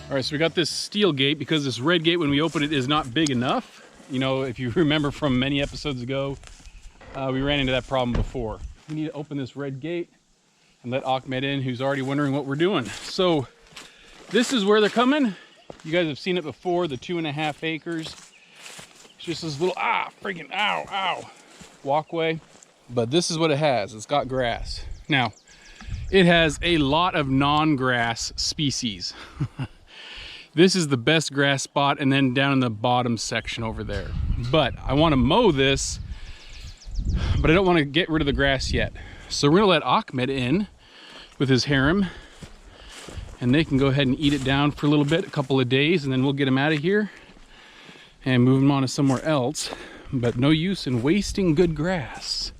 All right, so we got this steel gate because this red gate, when we open it, is not big enough. You know, if you remember from many episodes ago, we ran into that problem before. We need to open this red gate and let Ahmed in, who's already wondering what we're doing. So this is where they're coming. You guys have seen it before, the 2.5 acres. It's just this little, friggin' ow, walkway. But this is what it has. It's got grass. Now, it has a lot of non-grass species. This is the best grass spot, and then down in the bottom section over there. But I want to mow this, but I don't want to get rid of the grass yet. So we're gonna let Ahmed in with his harem, and they can go ahead and eat it down for a little bit, a couple of days, and then we'll get him out of here and move him on to somewhere else. But no use in wasting good grass.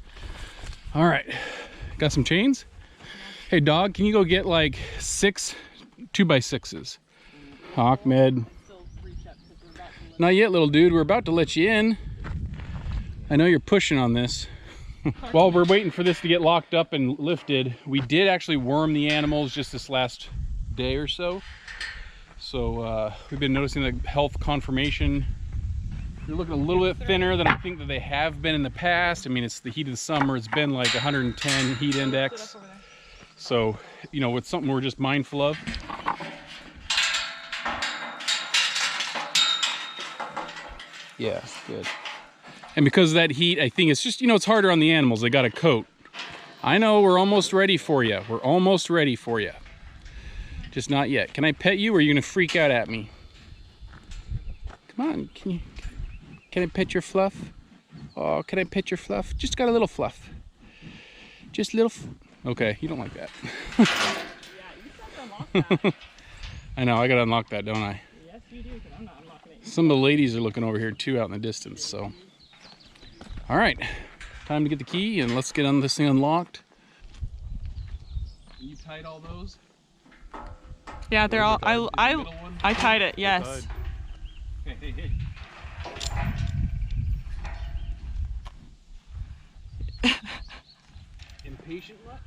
All right, got some chains? Hey dog, can you go get like 6 2x6s? Ahmed. Not yet, little dude. We're about to let you in. I know you're pushing on this. While we're waiting for this to get locked up and lifted, we did actually worm the animals just this last day or so. So we've been noticing the health confirmation. They're looking a little bit thinner than I think that they have been in the past. I mean, it's the heat of the summer. It's been like 110 heat index. So, you know, it's something we're just mindful of. Yeah, good. And because of that heat, I think it's just, you know, it's harder on the animals. They got a coat. I know, we're almost ready for you. We're almost ready for you. Just not yet. Can I pet you, or are you gonna freak out at me? Come on, can I pet your fluff? Oh, can I pet your fluff? Just got a little fluff. Just little, okay, you don't like that. Yeah, you have to unlock that. I know, I gotta unlock that, don't I? Yes, you do, because I'm not unlocking it. Some of the ladies are looking over here too out in the distance, so. All right, time to get the key and let's get on this thing unlocked. You tied all those? Yeah, they're all, I tied it, yes. Hey. Impatient much?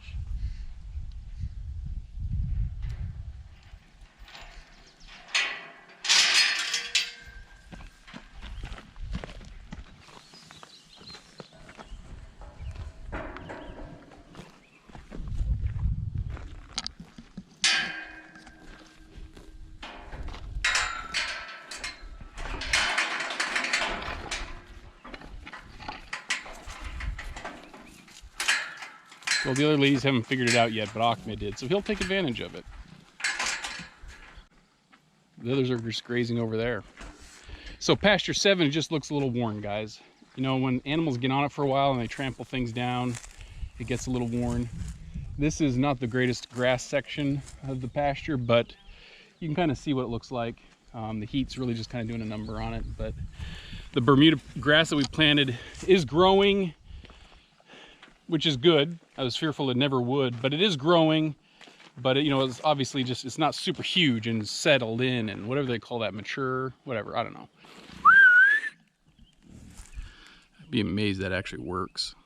Well, the other ladies haven't figured it out yet, but Ahmed did, so he'll take advantage of it. The others are just grazing over there. So pasture 7 just looks a little worn, guys. You know, when animals get on it for a while and they trample things down, it gets a little worn. This is not the greatest grass section of the pasture, but you can kind of see what it looks like. The heat's really just kind of doing a number on it, but the Bermuda grass that we planted is growing, which is good. I was fearful it never would, but it is growing. But it, you know, it's obviously just, it's not super huge and settled in and whatever they call that, mature, whatever, I don't know. I'd be amazed that actually works.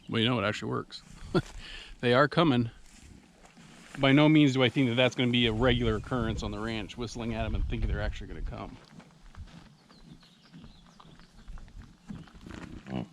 Well, you know, it actually works. They are coming. By no means do I think that that's going to be a regular occurrence on the ranch, whistling at them and thinking they're actually going to come. Oh.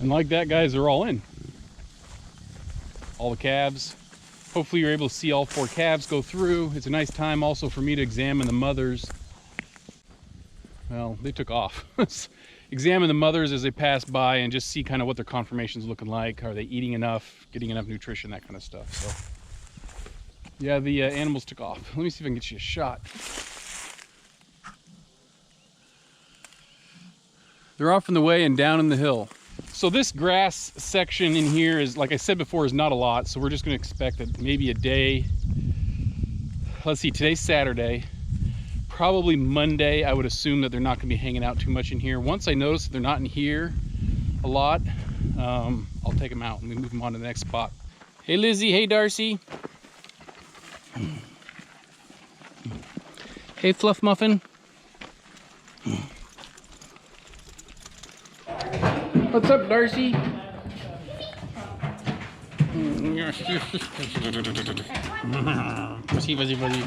And like that, guys, they're all in. All the calves. Hopefully you're able to see all 4 calves go through. It's a nice time also for me to examine the mothers. Well, they took off. Examine the mothers as they pass by and just see kind of what their conformation's looking like. Are they eating enough, getting enough nutrition, that kind of stuff. So yeah, the animals took off. Let me see if I can get you a shot. They're off in the way and down in the hill. So this grass section in here is, like I said before, is not a lot. So we're just going to expect that maybe a day. Let's see, today's Saturday. Probably Monday, I would assume that they're not going to be hanging out too much in here. Once I notice that they're not in here a lot, I'll take them out and we move them on to the next spot. Hey Lizzie, hey Darcy. Hey Fluff Muffin. What's up, Darcy? Fuzzy, fuzzy, fuzzy.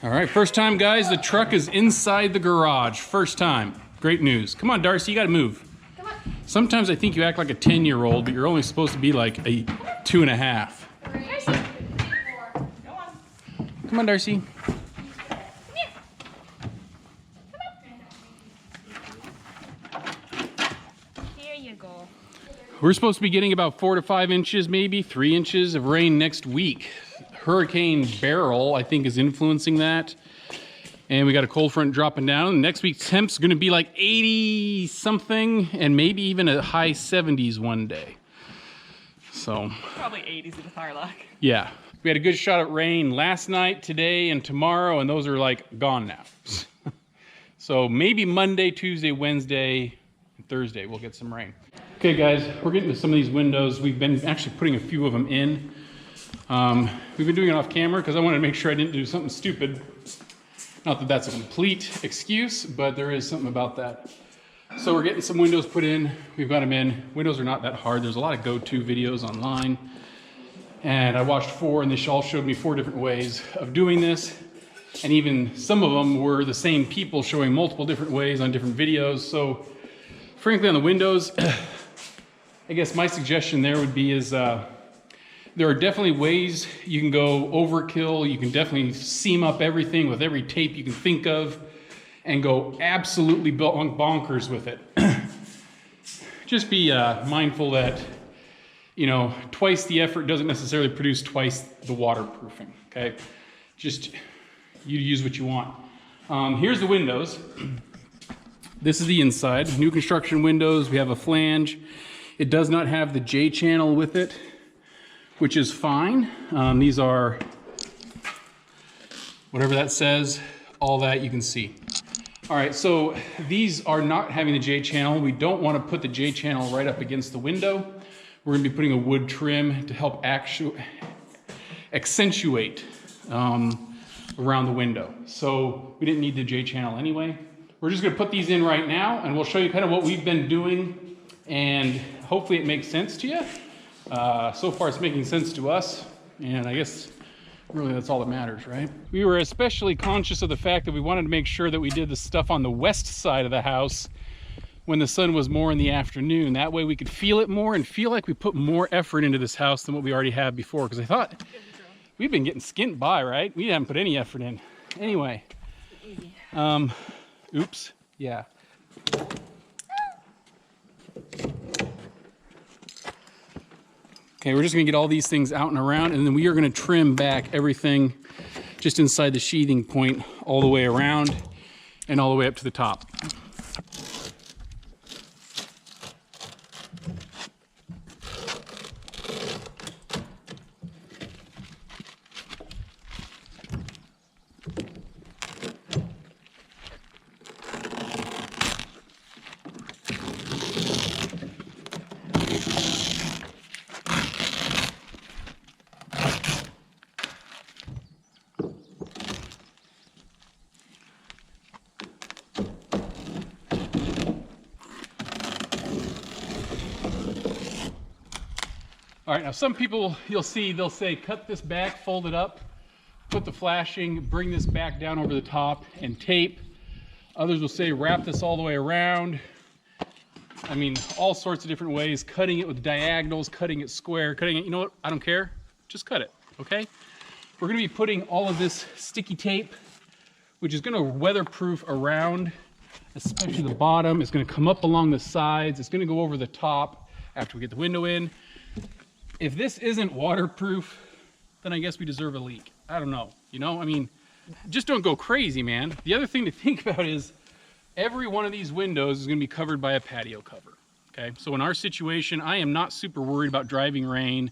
All right, first time, guys. The truck is inside the garage. First time. Great news. Come on, Darcy, you gotta move. Come on. Sometimes I think you act like a 10-year-old, but you're only supposed to be like a 2.5. Come on, Darcy. Here you go. We're supposed to be getting about 4 to 5 inches, maybe 3 inches of rain next week. Hurricane Beryl, I think, is influencing that. And we got a cold front dropping down. Next week's temp's gonna be like 80 something and maybe even a high 70s one day. So Probably 80s with our luck. yeah, we had a good shot at rain last night, today, and tomorrow, and those are like gone now. So maybe Monday, Tuesday, Wednesday, and Thursday we'll get some rain. Okay guys, we're getting to some of these windows. We've been actually putting a few of them in. We've been doing it off camera because I wanted to make sure I didn't do something stupid. Not that that's a complete excuse, but there is something about that. So we're getting some windows put in. We've got them in. Windows are not that hard. There's a lot of go-to videos online. And I watched 4 and they all showed me 4 different ways of doing this. And even some of them were the same people showing multiple different ways on different videos. So frankly, on the windows, I guess my suggestion there would be is, there are definitely ways you can go overkill. You can definitely seam up everything with every tape you can think of and go absolutely bonkers with it. Just be mindful that, you know, twice the effort doesn't necessarily produce twice the waterproofing, okay? Just, you use what you want. Here's the windows. This is the inside. New construction windows. We have a flange. It does not have the J channel with it, which is fine. These are, whatever that says, all that you can see. All right, so these are not having the J channel. We don't want to put the J channel right up against the window. We're gonna be putting a wood trim to help accentuate around the window. So we didn't need the J channel anyway. We're just gonna put these in right now and we'll show you kind of what we've been doing and hopefully it makes sense to you. So far it's making sense to us, and I guess really that's all that matters, right? We were especially conscious of the fact that we wanted to make sure that we did the stuff on the west side of the house when the sun was more in the afternoon. That way we could feel it more and feel like we put more effort into this house than what we already had before, because I thought we've been getting skint by, right? We haven't put any effort in. Anyway, oops, yeah. Okay, we're just gonna get all these things out and around, and then we are gonna trim back everything just inside the sheathing point all the way around and all the way up to the top. All right, now some people you'll see, they'll say, cut this back, fold it up, put the flashing, bring this back down over the top and tape. Others will say, wrap this all the way around, I mean, all sorts of different ways, cutting it with diagonals, cutting it square, cutting it, you know what, I don't care, just cut it, okay? We're gonna be putting all of this sticky tape, which is gonna weatherproof around, especially the bottom. It's gonna come up along the sides, it's gonna go over the top after we get the window in. If this isn't waterproof, then I guess we deserve a leak. I don't know, you know, I mean, just don't go crazy, man. The other thing to think about is every one of these windows is gonna be covered by a patio cover, okay? So in our situation, I am not super worried about driving rain,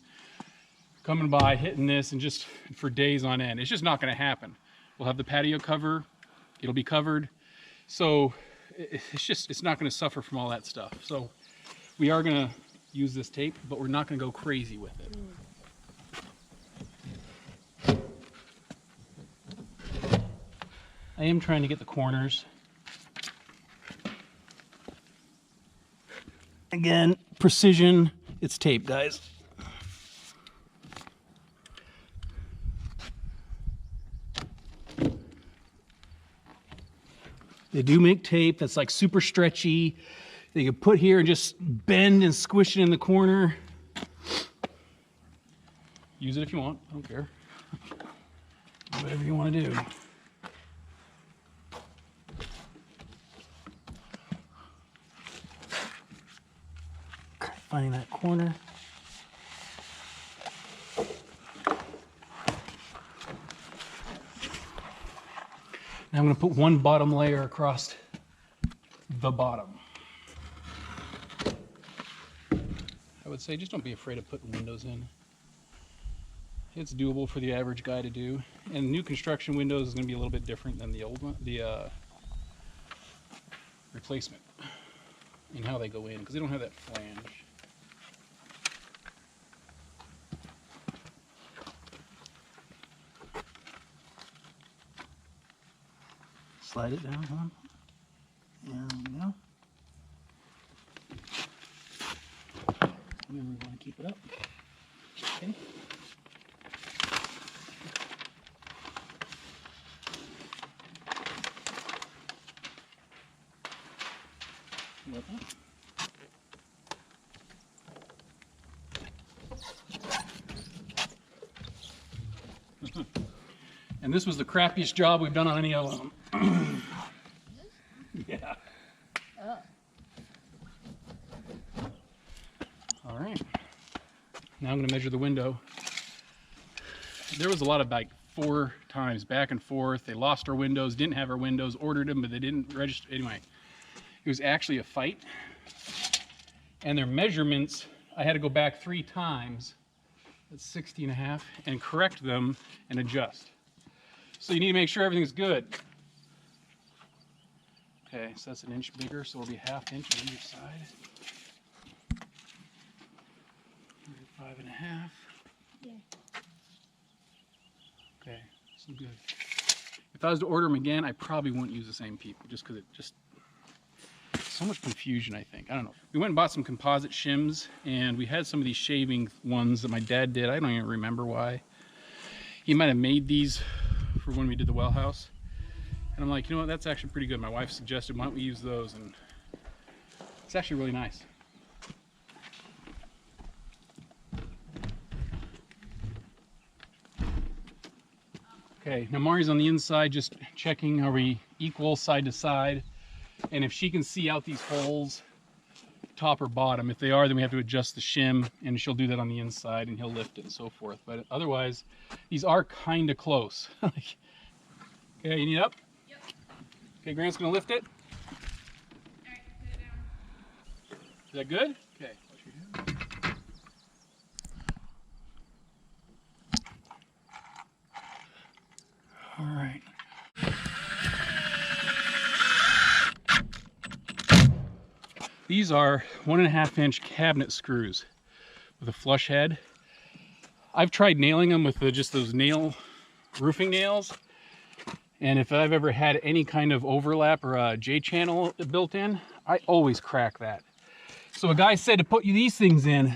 coming by, hitting this, and just for days on end. It's just not gonna happen. We'll have the patio cover, it'll be covered. So it's not gonna suffer from all that stuff. So we are gonna use this tape, but we're not gonna go crazy with it. I am trying to get the corners. Again, precision, it's tape, guys. They do make tape that's like super stretchy. They can put here and just bend and squish it in the corner. Use it if you want, I don't care. Do whatever you want to do. Finding that corner. Now I'm going to put one bottom layer across the bottom. I would say just don't be afraid of putting windows in. It's doable for the average guy to do. And new construction windows is going to be a little bit different than the old one, the replacement, in how they go in, because they don't have that flange. Slide it down, huh? There we go. Remember, we want to keep it up. Okay. Like that. And this was the crappiest job we've done on any of them. Yeah. Oh. All right. Now I'm going to measure the window. There was a lot of like 4 times back and forth. They lost our windows, didn't have our windows, ordered them, but they didn't register. Anyway, it was actually a fight. And their measurements, I had to go back 3 times. That's 60.5, and correct them and adjust. So you need to make sure everything's good. Okay, so that's 1 inch bigger, so it'll be 1/2 inch on each side. 5.5. Yeah. Okay, so good. If I was to order them again, I probably wouldn't use the same people, just because it just so much confusion, I think. I don't know. We went and bought some composite shims, and we had some of these shaving ones that my dad did. I don't even remember why. He might have made these for when we did the well house. And I'm like, you know what, that's actually pretty good. My wife suggested, why don't we use those? And it's actually really nice. Okay, now Mari's on the inside, just checking, are we equal side to side? And if she can see out these holes, top or bottom, if they are, then we have to adjust the shim, and she'll do that on the inside, and he'll lift it and so forth. But otherwise, these are kind of close. Okay, you need up? Okay, Grant's gonna lift it. Alright, put it down. Is that good? Okay. Watch your hand. All right. These are 1.5 inch cabinet screws with a flush head. I've tried nailing them with just those roofing nails. And if I've ever had any kind of overlap or a J-channel built in, I always crack that. So a guy said to put these things in.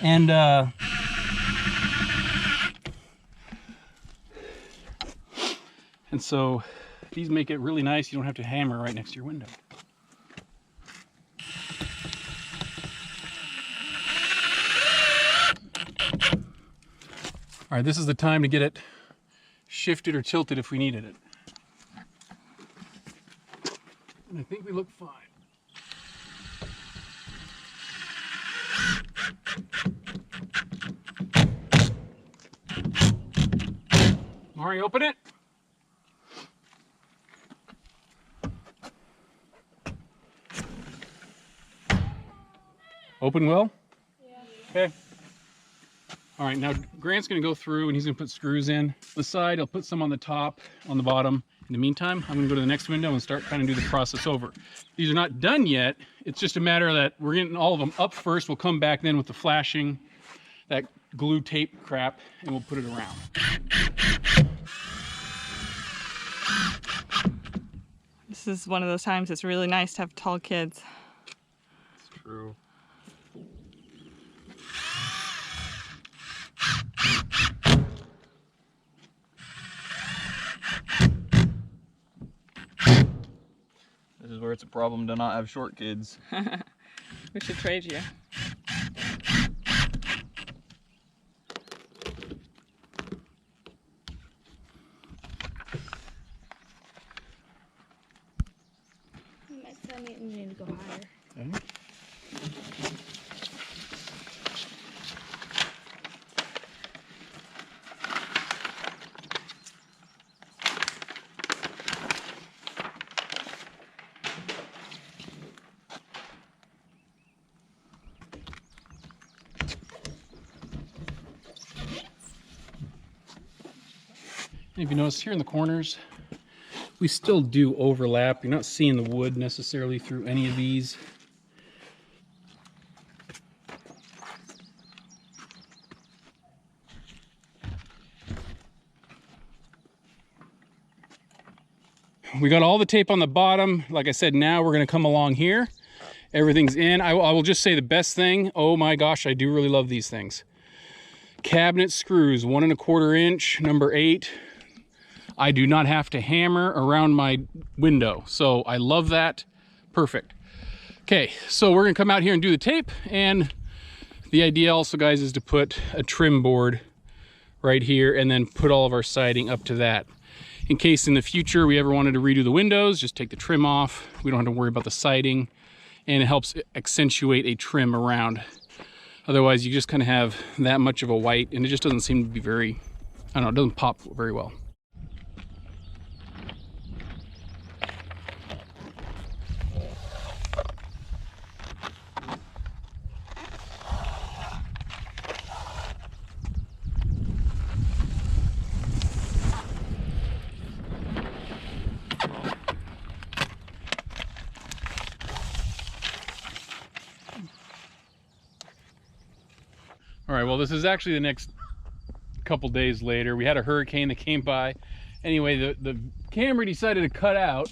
And so these make it really nice. You don't have to hammer right next to your window. All right, this is the time to get it shifted or tilted if we needed it. And I think we look fine. Mari, open it. Open well? Yeah. Okay. All right, now Grant's gonna go through and he's gonna put screws in the side. I'll put some on the top, on the bottom. In the meantime, I'm gonna go to the next window and start kind of do the process over. These are not done yet. It's just a matter that we're getting all of them up first. We'll come back then with the flashing, that glue tape crap, and we'll put it around. This is one of those times it's really nice to have tall kids. It's true. This is where it's a problem to not have short kids. We should trade you. Next time you need to go higher. Okay. If you notice here in the corners, we still do overlap. You're not seeing the wood necessarily through any of these. We got all the tape on the bottom. Like I said, now we're gonna come along here. Everything's in. I will just say the best thing, oh my gosh, I do really love these things. Cabinet screws, 1 1/4 inch, number 8. I do not have to hammer around my window. So I love that. Perfect. Okay, so we're gonna come out here and do the tape. And the idea also, guys, is to put a trim board right here and then put all of our siding up to that. In case in the future we ever wanted to redo the windows, just take the trim off. We don't have to worry about the siding, and it helps accentuate a trim around. Otherwise, you just kind of have that much of a white, and it just doesn't seem to be very, I don't know, it doesn't pop very well. All right, well, this is actually the next couple days later. We had a hurricane that came by. Anyway, the camera decided to cut out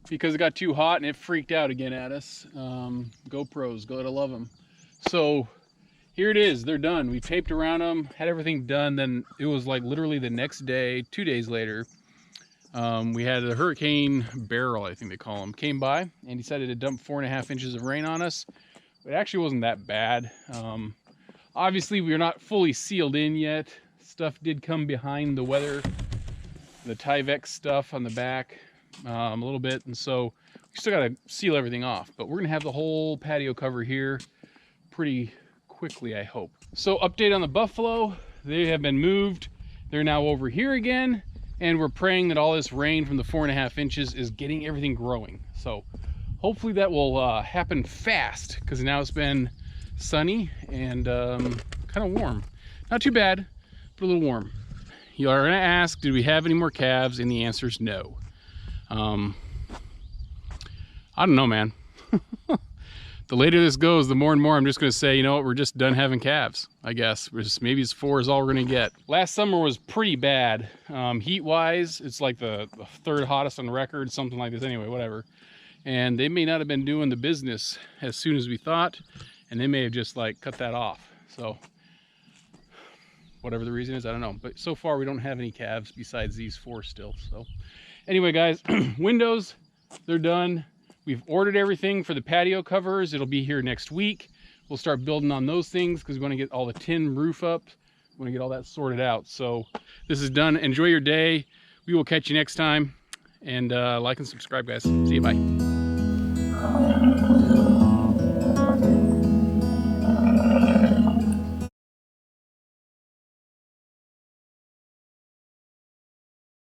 because it got too hot and it freaked out again at us. GoPros, gotta love them. So here it is, they're done. We taped around them, had everything done. Then it was like literally the next day, 2 days later, we had a hurricane barrel, I think they call them, came by and decided to dump 4.5 inches of rain on us. It actually wasn't that bad. Obviously, we're not fully sealed in yet. Stuff did come behind the weather, the Tyvek stuff on the back a little bit, and so we still got to seal everything off. But we're gonna have the whole patio cover here pretty quickly, I hope. So update on the buffalo, they have been moved. They're now over here again, and we're praying that all this rain from the 4.5 inches is getting everything growing. So hopefully that will happen fast, because now it's been sunny and kind of warm. Not too bad, but a little warm. You are gonna ask, did we have any more calves? And the answer is no. I don't know, man. The later this goes, the more and more I'm just gonna say, you know what, we're just done having calves, I guess. Maybe 4 is all we're gonna get. Last summer was pretty bad. Heat-wise, it's like the 3rd hottest on record, something like this anyway, whatever. And they may not have been doing the business as soon as we thought, and they may have just like cut that off. So whatever the reason is, I don't know. But so far we don't have any calves besides these 4 still. So anyway, guys, windows, they're done. We've ordered everything for the patio covers. It'll be here next week. We'll start building on those things because we want to get all the tin roof up want to get all that sorted out. So this is done. Enjoy your day. We will catch you next time. And like and subscribe, guys. See you. Bye.